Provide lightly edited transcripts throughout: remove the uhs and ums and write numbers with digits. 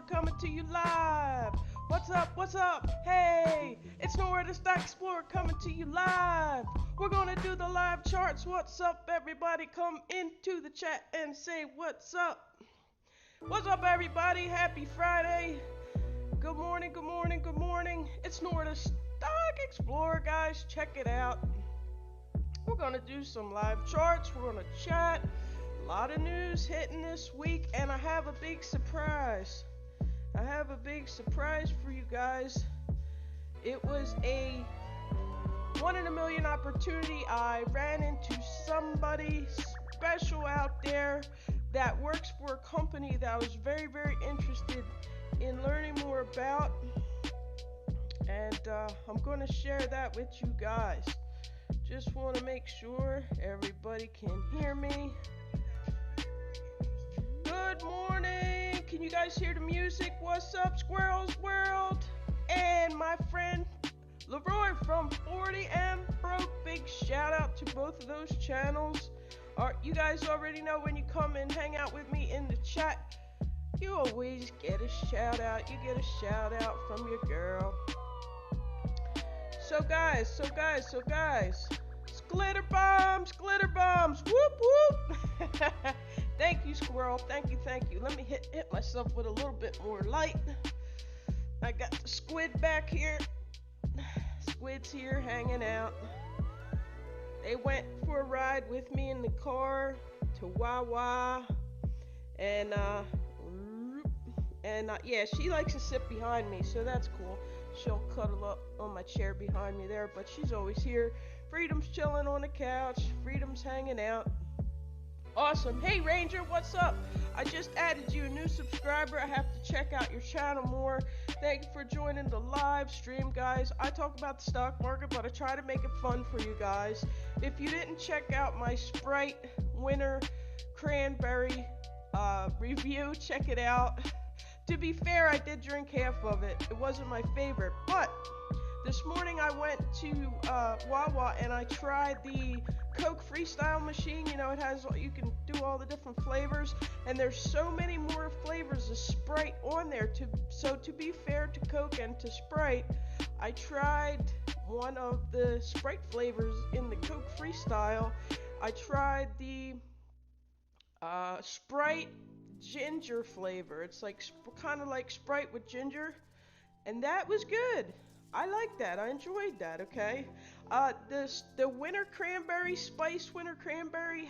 Explorer coming to you live. What's up? What's up? Hey, it's Nowhere to Stock Explorer coming to you live. We're gonna do the live charts. What's up, everybody? Come into the chat and say what's up. What's up, everybody? Happy Friday. Good morning, good morning, good morning. It's Nowhere to Stock Explorer, guys. Check it out. We're gonna do some live charts. We're gonna chat. A lot of news hitting this week, and I have a big surprise. I have a big surprise for you guys. It was a 1 in a million opportunity. I ran into somebody special out there that works for a company that I was very, very interested in learning more about, and I'm going to share that with you guys. Just want to make sure everybody can hear me. Good morning. Can you guys hear the music? What's up, Squirrels World? And my friend Leroy from 40M Broke. Big shout out to both of those channels. You guys already know when you come and hang out with me in the chat, you always get a shout out. You get a shout out from your girl. So guys. Glitter bombs. Whoop whoop. Thank you, Squirrel. Thank you. Let me hit myself with a little bit more light. I got the squid back here. Squid's here hanging out. They went for a ride with me in the car to Wawa. And yeah, she likes to sit behind me, so that's cool. She'll cuddle up on my chair behind me there, but she's always here. Freedom's chilling on the couch. Freedom's hanging out. Awesome. Hey, Ranger, what's up? I just added you a new subscriber. I have to check out your channel more. Thank you for joining the live stream, guys. I talk about the stock market, but I try to make it fun for you guys. If you didn't check out my Sprite Winter Cranberry review, check it out. To be fair, I did drink half of it. It wasn't my favorite, but this morning I went to Wawa and I tried the Coke Freestyle machine. You know, you can do all the different flavors, and there's so many more flavors of Sprite on there. So to be fair to Coke and to Sprite, I tried one of the Sprite flavors in the Coke Freestyle. I tried the Sprite ginger flavor. It's like kind of like Sprite with ginger, and that was good. I like that. I enjoyed that. Okay. The winter cranberry, spiced winter cranberry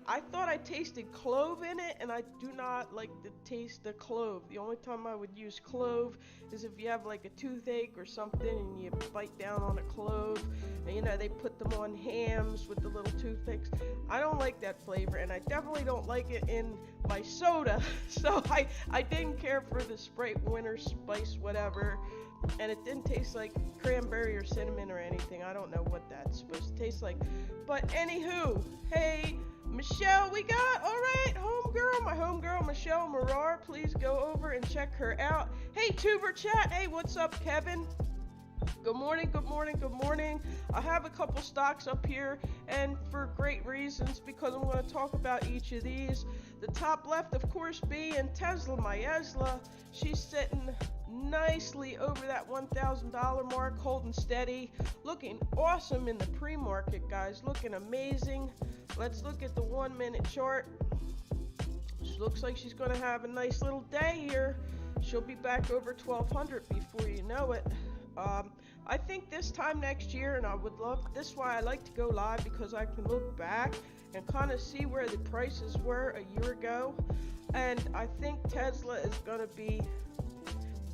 I thought I tasted clove in it, and I do not like the taste of clove. The only time I would use clove is if you have like a toothache or something and you bite down on a clove. And, you know, they put them on hams with the little toothpicks. I don't like that flavor, and I definitely don't like it in my soda. So I didn't care for the Sprite winter spice whatever. And it didn't taste like cranberry or cinnamon or anything. I don't know what that's supposed to taste like. But anywho, hey, Michelle, we got, all right, my homegirl, Michelle Marar. Please go over and check her out. Hey, Tuber Chat. Hey, what's up, Kevin? Good morning. I have a couple stocks up here, and for great reasons, because I'm going to talk about each of these. The top left, of course, being Tesla, my Tesla. She's sitting nicely over that $1,000 mark, holding steady, looking awesome in the pre-market, guys, looking amazing. Let's look at the 1 minute chart. She looks like she's going to have a nice little day here. She'll be back over 1,200 before you know it. I think this time next year, and I would love, this is why I like to go live, because I can look back and kind of see where the prices were a year ago. And I think Tesla is going to be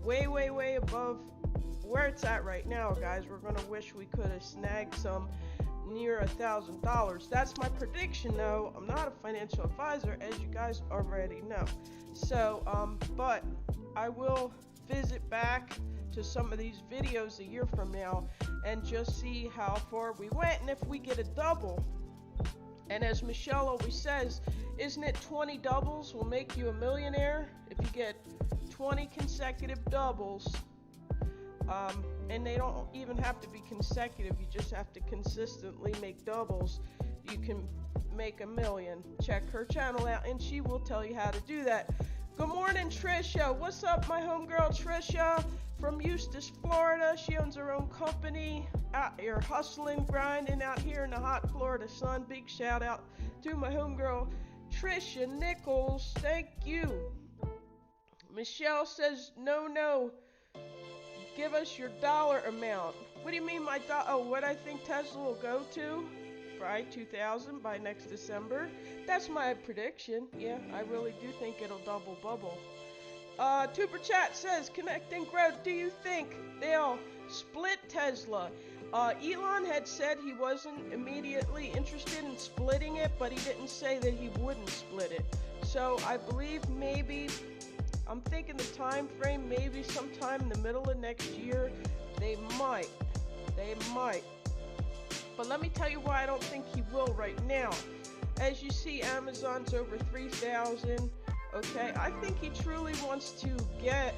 way above where it's at right now, guys. We're going to wish we could have snagged some near $1,000. That's my prediction, though. I'm not a financial advisor, as you guys already know. So, but I will visit back to some of these videos a year from now and just see how far we went and if we get a double. And as Michelle always says, isn't it 20 doubles will make you a millionaire? If you get 20 consecutive doubles, and they don't even have to be consecutive, you just have to consistently make doubles, you can make $1 million. Check her channel out and she will tell you how to do that. Good morning, Trisha. What's up, my homegirl Trisha from Eustis, Florida? She owns her own company out here hustling, grinding out here in the hot Florida sun. Big shout out to my homegirl Trisha Nichols. Thank you. Michelle says, no, give us your dollar amount. What do you mean my what I think Tesla will go to? Right, 2000 by next December. That's my prediction. Yeah, I really do think it'll double bubble. Tuber Chat says, connect and grow. Do you think they'll split Tesla? Elon had said he wasn't immediately interested in splitting it, but he didn't say that he wouldn't split it. So I believe maybe, I'm thinking the time frame, maybe sometime in the middle of next year, they might. But let me tell you why I don't think he will right now. As you see, Amazon's over 3,000. Okay, I think he truly wants to get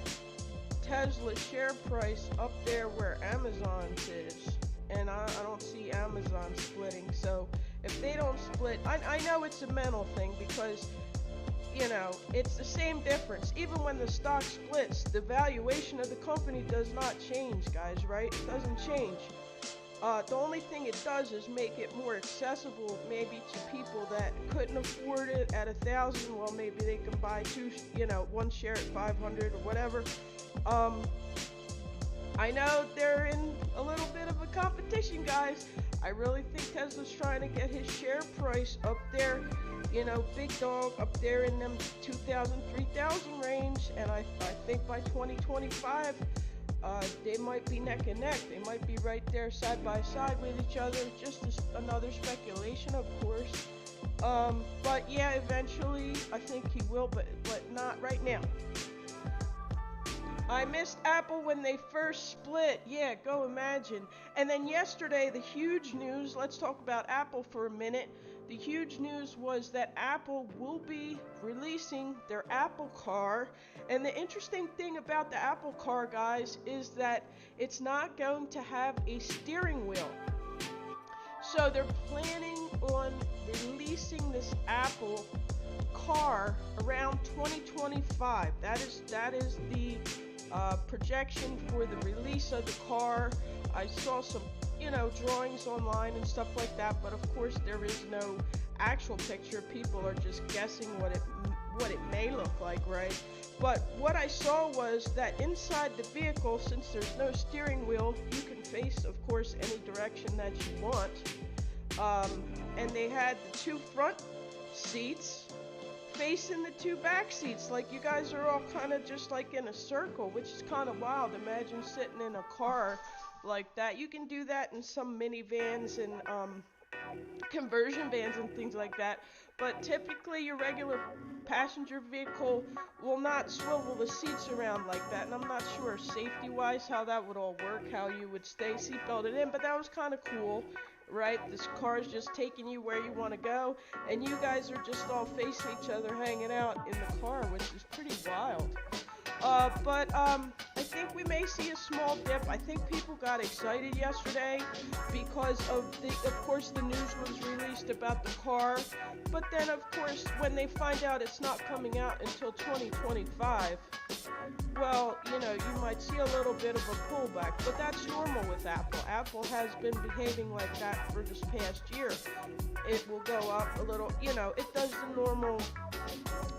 Tesla's share price up there where Amazon's is. And I don't see Amazon splitting. So if they don't split, I know it's a mental thing because, you know, it's the same difference. Even when the stock splits, the valuation of the company does not change, guys, right? It doesn't change. The only thing it does is make it more accessible maybe to people that couldn't afford it at 1,000. Well, maybe they can buy one share at 500 or whatever. I know they're in a little bit of a competition, guys. I really think Tesla's trying to get his share price up there, big dog up there in them 2,000, 3,000 range. And I think by 2025, they might be neck and neck. They might be right there side by side with each other. Just another speculation, of course. But yeah, eventually I think he will, but not right now. I missed Apple when they first split. Yeah, go imagine. And then yesterday, the huge news, let's talk about Apple for a minute. The huge news was that Apple will be releasing their Apple Car. And the interesting thing about the Apple Car, guys, is that it's not going to have a steering wheel. So they're planning on releasing this Apple Car around 2025. That is the projection for the release of the car. I saw some drawings online and stuff like that, but of course there is no actual picture. People are just guessing what it may look like, right? But what I saw was that inside the vehicle, since there's no steering wheel, you can face, of course, any direction that you want. And they had the two front seats facing the two back seats. Like, you guys are all kind of just like in a circle, which is kind of wild. Imagine sitting in a car like that. You can do that in some minivans and conversion vans and things like that, but typically your regular passenger vehicle will not swivel the seats around like that. And I'm not sure safety wise how that would all work, how you would stay seatbelted in, but that was kind of cool, right? This car is just taking you where you want to go, and you guys are just all facing each other hanging out in the car, which is pretty wild. But I think we may see a small dip. I think people got excited yesterday because of course the news was released about the car. But then of course when they find out it's not coming out until 2025, well, you might see a little bit of a pullback. But that's normal with Apple. Apple has been behaving like that for this past year. It will go up a little, it does the normal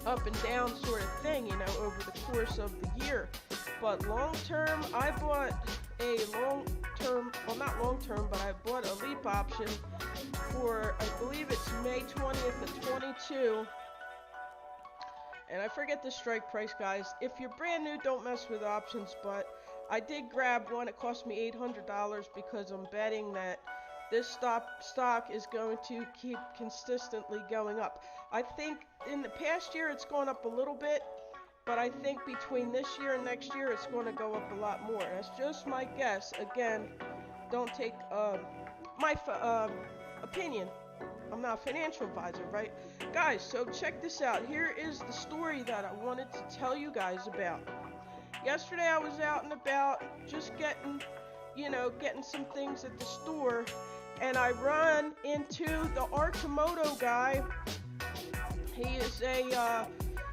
up and down sort of thing, over the course of the year. But long term, I bought a not long term, but I bought a leap option for, I believe it's May 20th of 22. And I forget the strike price, guys. If you're brand new, don't mess with options, but I did grab one. It cost me $800 because I'm betting that this stock is going to keep consistently going up. I think in the past year it's gone up a little bit, but I think between this year and next year it's going to go up a lot more. That's just my guess. Again, don't take my opinion. I'm not a financial advisor, right? Guys, so check this out. Here is the story that I wanted to tell you guys about. Yesterday I was out and about just getting some things at the store, and I run into the Arcimoto guy. He is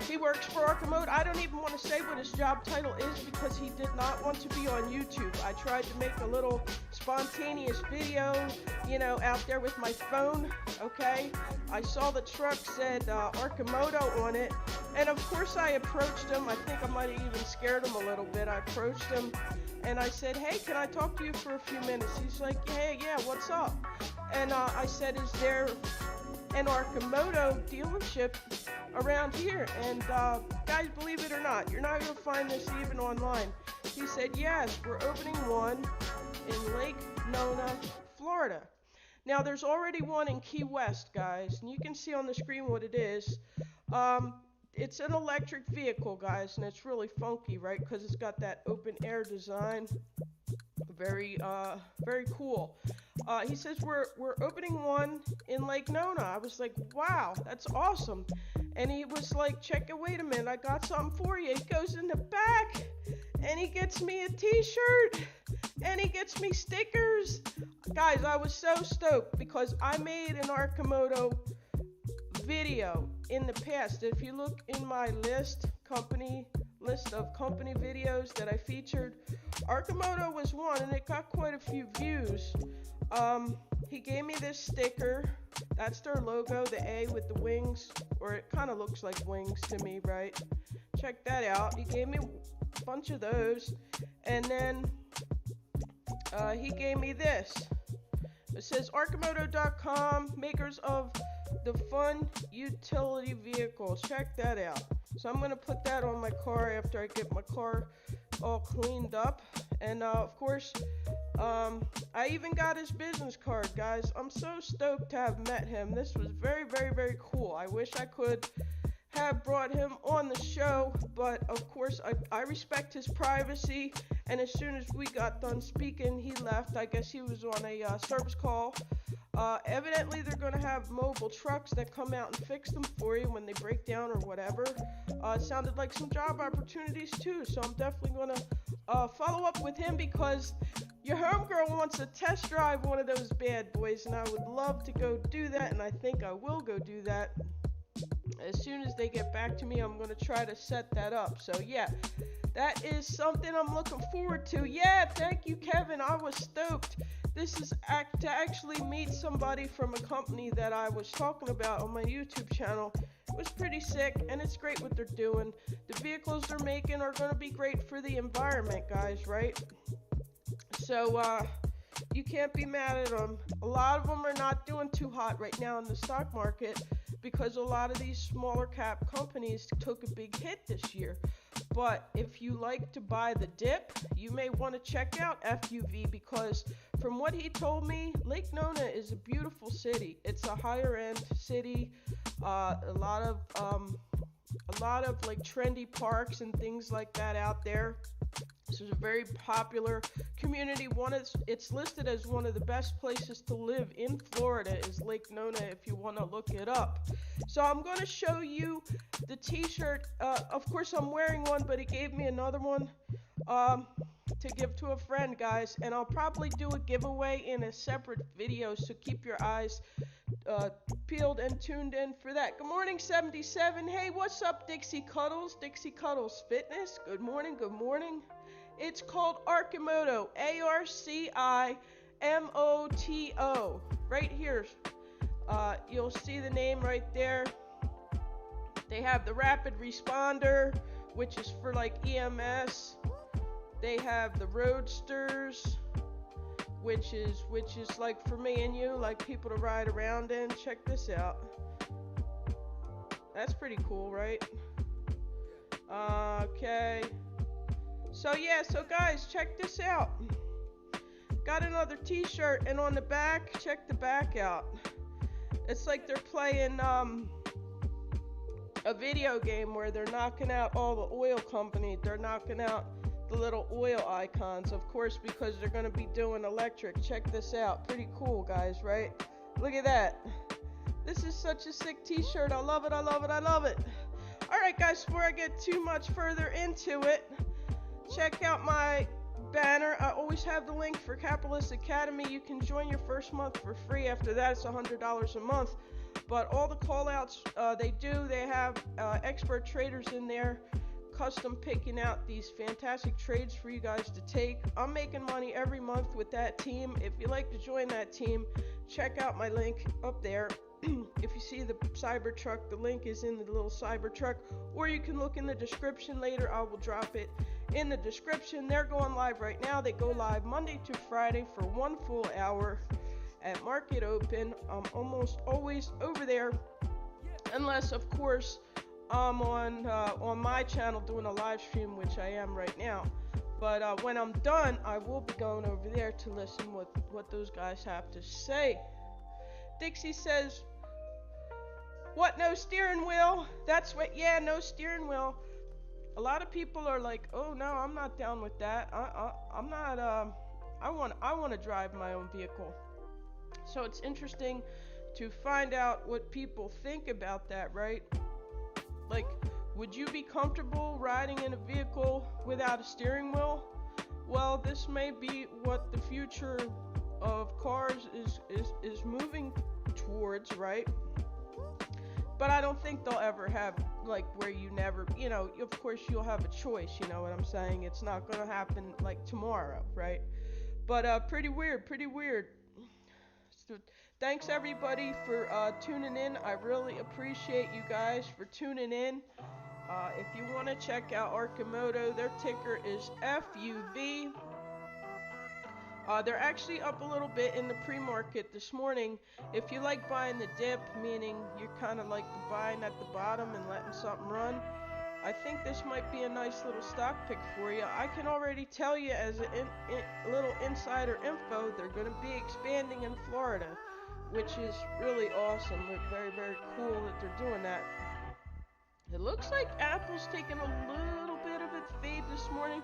He works for Arcimoto. I don't even want to say what his job title is because he did not want to be on YouTube. I tried to make a little spontaneous video, you know, out there with my phone, okay? I saw the truck said Arcimoto on it, and of course I approached him. I think I might have even scared him a little bit. I approached him and I said, hey, can I talk to you for a few minutes? He's like, hey, yeah, what's up? And I said, is there an Arcimoto dealership around here? And guys, believe it or not, you're not going to find this even online. He said, yes, we're opening one in Lake Nona, Florida. Now, there's already one in Key West, guys, and you can see on the screen what it is. It's an electric vehicle, guys, and it's really funky, right? Because it's got that open air design. Very cool. He says we're opening one in Lake Nona. I was like, wow, that's awesome. And he was like, check it, wait a minute, I got something for you. He goes in the back and he gets me a t-shirt and he gets me stickers. Guys, I was so stoked because I made an Arcimoto video in the past. If you look in my list of company videos that I featured, Arcimoto was one and it got quite a few views. He gave me this sticker. That's their logo, the A with the wings, or it kind of looks like wings to me, right? Check that out. He gave me a bunch of those, and then he gave me this. It says Arcimoto.com, makers of the fun utility vehicle. Check that out. So I'm going to put that on my car after I get my car all cleaned up. And of course, I even got his business card, guys. I'm so stoked to have met him. This was very, very, very cool. I wish I could have brought him on the show, but of course I respect his privacy. And as soon as we got done speaking, he left. I guess he was on a service call. Evidently, they're going to have mobile trucks that come out and fix them for you when they break down or whatever. It sounded like some job opportunities too, so I'm definitely going to follow up with him because your homegirl wants to test drive one of those bad boys, and I would love to go do that, and I think I will go do that. As soon as they get back to me, I'm going to try to set that up. So yeah, that is something I'm looking forward to. Yeah, thank you, Kevin. I was stoked. This is to actually meet somebody from a company that I was talking about on my YouTube channel. It was pretty sick, and it's great what they're doing. The vehicles they're making are going to be great for the environment, guys, right? So, you can't be mad at them. A lot of them are not doing too hot right now in the stock market because a lot of these smaller cap companies took a big hit this year. But if you like to buy the dip, you may want to check out FUV because from what he told me, Lake Nona is a beautiful city. It's a higher end city, a lot of like trendy parks and things like that out there. This is a very popular community. It's listed as one of the best places to live in Florida is Lake Nona if you want to look it up. So I'm going to show you the t-shirt. Of course, I'm wearing one, but he gave me another one to give to a friend, guys. And I'll probably do a giveaway in a separate video, so keep your eyes peeled and tuned in for that. Good morning, 77. Hey, what's up, Dixie Cuddles? Dixie Cuddles Fitness. Good morning, good morning. It's called Arcimoto, Arcimoto, right here. You'll see the name right there. They have the rapid responder, which is for like EMS. They have the roadsters, which is like for me and you, like people to ride around in. Check this out. That's pretty cool, right? Okay. So yeah, so guys, check this out. Got another t-shirt, and on the back, check the back out. It's like they're playing a video game where they're knocking out all the oil companies. They're knocking out the little oil icons, of course, because they're going to be doing electric. Check this out. Pretty cool, guys, right? Look at that. This is such a sick t-shirt. I love it, I love it, I love it. Alright, guys, before I get too much further into it, check out my banner. I always have the link for Capitalist Academy. You can join your first month for free. After that, it's $100 a month. But all the call outs they have expert traders in there custom picking out these fantastic trades for you guys to take. I'm making money every month with that team. If you'd like to join that team, check out my link up there. If you see the Cybertruck, the link is in the little Cybertruck, or you can look in the description later. I will drop it in the description. They're going live right now. They go live Monday to Friday for 1 full hour at market open. I'm almost always over there, unless of course I'm on my channel doing a live stream, which I am right now. But when I'm done, I will be going over there to listen what those guys have to say. Dixie says, what, no steering wheel? That's what, yeah, no steering wheel. A lot of people are like, oh no, I'm not down with that. I'm not, I want to drive my own vehicle. So it's interesting to find out what people think about that, right? Like, would you be comfortable riding in a vehicle without a steering wheel? Well, this may be what the future of cars is moving towards, right? But I don't think they'll ever have, like, where you never, you know, of course you'll have a choice, you know what I'm saying? It's not gonna happen like tomorrow, right? But pretty weird. So, thanks everybody for tuning in. I really appreciate you guys for tuning in. If you want to check out Arcimoto, their ticker is FUV. They're actually up a little bit in the pre-market this morning. If you like buying the dip, meaning you're kind of like buying at the bottom and letting something run, I think this might be a nice little stock pick for you. I can already tell you as a little insider info, they're going to be expanding in Florida, which is really awesome. They're very, very cool that they're doing that. It looks like Apple's taking a little bit of a fade this morning,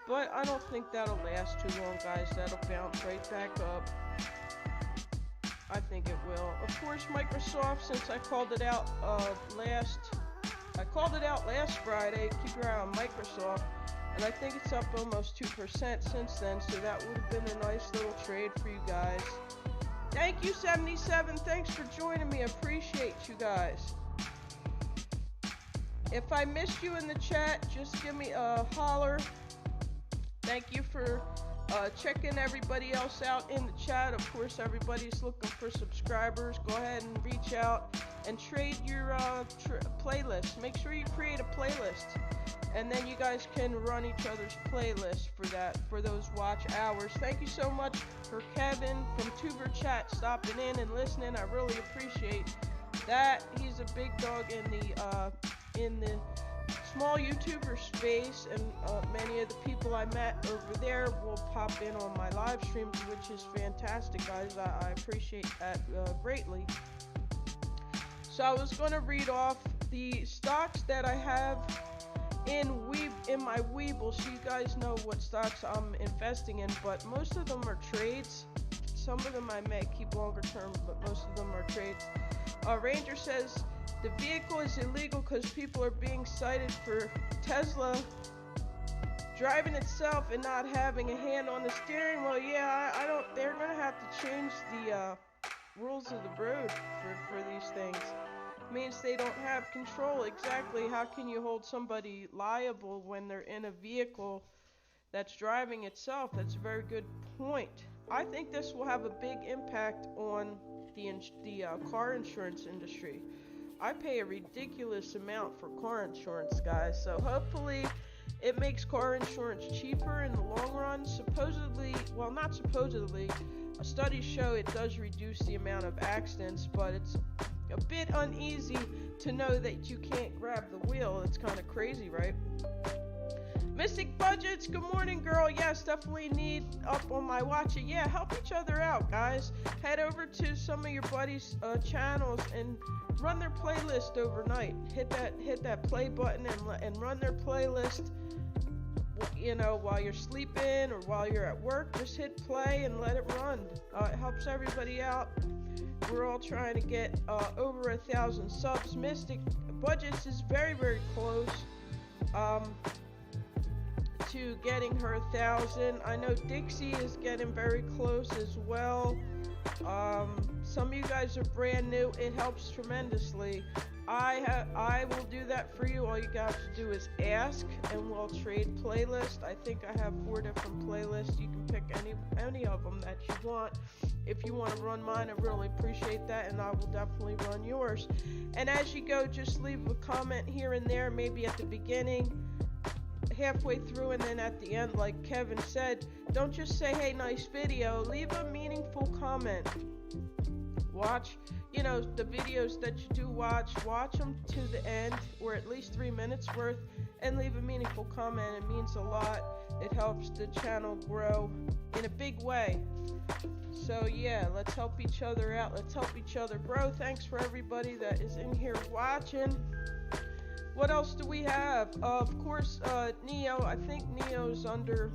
but I don't think that'll last too long, guys. That'll bounce right back up. I think it will. Of course, Microsoft, since I called it out last Friday, keep your eye on Microsoft, and I think it's up almost 2% since then, so that would have been a nice little trade for you guys. Thank you, 77. Thanks for joining me. I appreciate you guys. If I missed you in the chat, just give me a holler. Thank you for checking everybody else out in the chat. Of course, everybody's looking for subscribers. Go ahead and reach out and trade your playlist. Make sure you create a playlist, and then you guys can run each other's playlists for those watch hours. Thank you so much for Kevin from Tuber Chat stopping in and listening. I really appreciate that. He's a big dog in the small YouTuber space, and many of the people I met over there will pop in on my live streams, which is fantastic, guys. I appreciate that greatly. So I was going to read off the stocks that I have in my Weeble, so you guys know what stocks I'm investing in, but most of them are trades. Some of them I may keep longer term, but most of them are trades. Ranger says, the vehicle is illegal because people are being cited for Tesla driving itself and not having a hand on the steering wheel. Yeah, I don't. They're gonna have to change the rules of the road for these things. It means they don't have control. Exactly. How can you hold somebody liable when they're in a vehicle that's driving itself? That's a very good point. I think this will have a big impact on the car insurance industry. I pay a ridiculous amount for car insurance, guys, so hopefully it makes car insurance cheaper in the long run. Supposedly, well, not supposedly, studies show it does reduce the amount of accidents, but it's a bit uneasy to know that you can't grab the wheel. It's kind of crazy, right? Mystic Budgets, good morning, girl. Yes, definitely need up on my watch it. Yeah, help each other out, guys. Head over to some of your buddies' channels and run their playlist overnight. Hit that play button and run their playlist. You know, while you're sleeping or while you're at work, just hit play and let it run. It helps everybody out. We're all trying to get over 1,000 subs. Mystic Budgets is very, very close to getting her 1,000. I know Dixie is getting very close as well. Some of you guys are brand new. It helps tremendously. I will do that for you. All you guys have to do is ask, and we'll trade playlists. I think I have 4 different playlists. You can pick any of them that you want. If you want to run mine, I really appreciate that, and I will definitely run yours. And as you go, just leave a comment here and there, maybe at the beginning, halfway through, and then at the end. Like Kevin said, don't just say, hey, nice video. Leave a meaningful comment. Watch, the videos that you do watch them to the end, or at least 3 minutes worth, and leave a meaningful comment. It means a lot. It helps the channel grow in a big way. So yeah, let's help each other out. Let's help each other grow. Thanks for everybody that is in here watching. What else do we have? Of course, Neo. I think Neo's under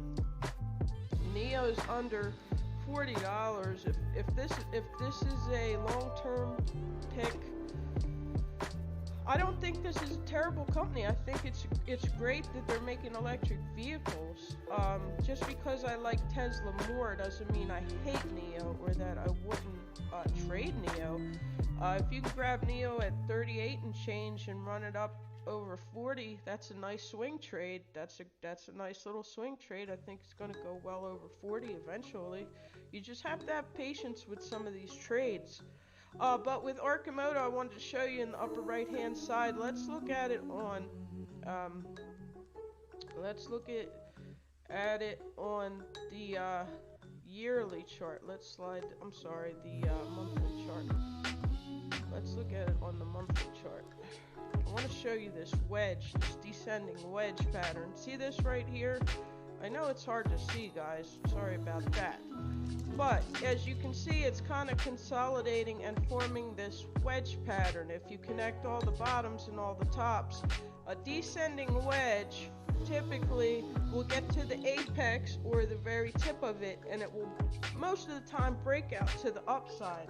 $40. If this is a long-term pick, I don't think this is a terrible company. I think it's great that they're making electric vehicles. Just because I like Tesla more doesn't mean I hate Neo or that I wouldn't trade Neo. If you can grab Neo at 38 and change and run it up over 40, that's a nice swing trade. That's a nice little swing trade. I think it's going to go well over 40 eventually. You just have to have patience with some of these trades. But with Arcimoto, I wanted to show you in the upper right hand side. Let's look at it on the yearly chart. The monthly chart. Let's look at it on the monthly chart. I want to show you this wedge, this descending wedge pattern. See this right here? I know it's hard to see, guys. Sorry about that. But as you can see, it's kind of consolidating and forming this wedge pattern. If you connect all the bottoms and all the tops, a descending wedge typically will get to the apex or the very tip of it, and it will most of the time break out to the upside.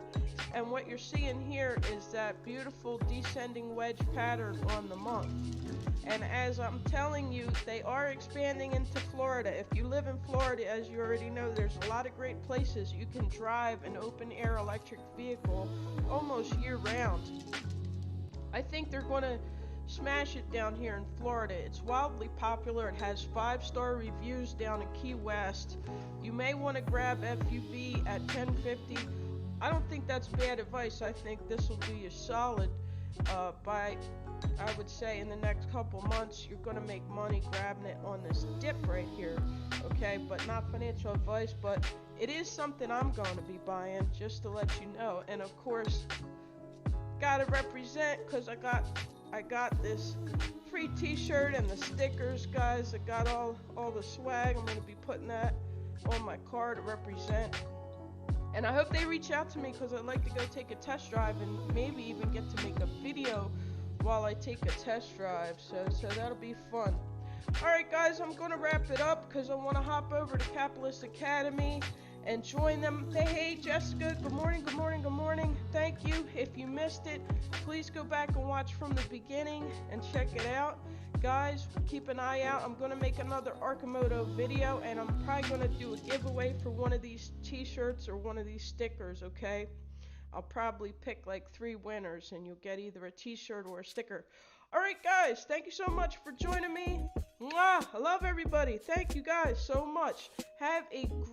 And what you're seeing here is that beautiful descending wedge pattern on the month. And as I'm telling you, they are expanding into Florida. If you live in Florida, as you already know, there's a lot of great places you can drive an open air electric vehicle almost year round. I think they're going to smash it down here in Florida. It's wildly popular. It has 5-star reviews down in Key West. You may want to grab FUV at 1050. I don't think that's bad advice. I think this will do you solid. I would say in the next couple months, you're going to make money grabbing it on this dip right here. Okay, but not financial advice, but it is something I'm going to be buying, just to let you know. And of course, gotta represent, because I got this free t-shirt and the stickers, guys. I got all the swag. I'm going to be putting that on my car to represent. And I hope they reach out to me, because I'd like to go take a test drive and maybe even get to make a video while I take a test drive. So that'll be fun. Alright guys, I'm going to wrap it up because I want to hop over to Capitalist Academy and join them. Hey Jessica, good morning. Thank you. If you missed it, please go back and watch from the beginning and check it out. Guys, keep an eye out. I'm going to make another Arcimoto video, and I'm probably going to do a giveaway for one of these t-shirts or one of these stickers, okay? I'll probably pick like 3 winners, and you'll get either a t-shirt or a sticker. Alright guys, thank you so much for joining me. Mwah! I love everybody. Thank you guys so much. Have a great